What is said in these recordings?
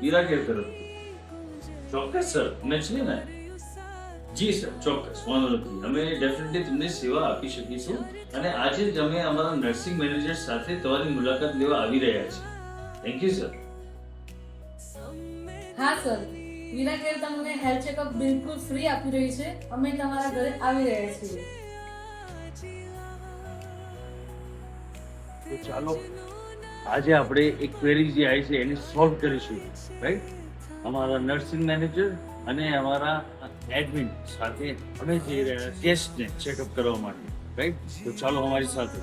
વીરા care તરફથી. ચોક્કસ sir, અમે છીએ ને. જી સર, ચોક્કસ, વાંધો નથી. અમે ડેફિનેટલી તમને સેવા આપી શકીશું અને આજે જ અમે અમારા નર્સિંગ મેનેજર સાથે તમારી મુલાકાત લેવા આવી રહ્યા છીએ. Thank you sir. હા સર, વીરા કેર તમને હેલ્થ ચેકઅપ બિલકુલ ફ્રી આપી રહી છે. અમે તમારા ઘરે આવી રહ્યા છીએ. તો ચાલો આજે આપણે એક ક્વેરી જે આવી છે એને સોલ્વ કરીશું, રાઈટ? અમારા નર્સિંગ મેનેજર અને અમારા એડમિન સાથે અમે જઈ રહ્યા ટેસ્ટને ચેકઅપ કરવા માટે, રાઈટ? તો ચાલો અમારી સાથે.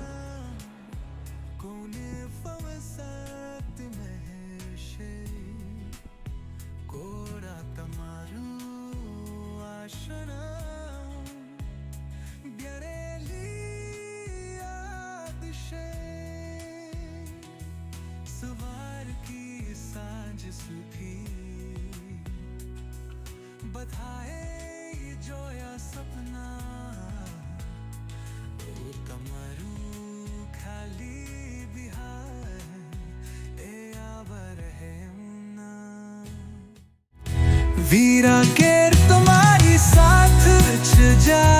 सवार की सांझ सुधी बधाए जोया सपना તમારું ખાલી બિહાર એ આબર હે વીરા કેર તમારી સાથ જ જા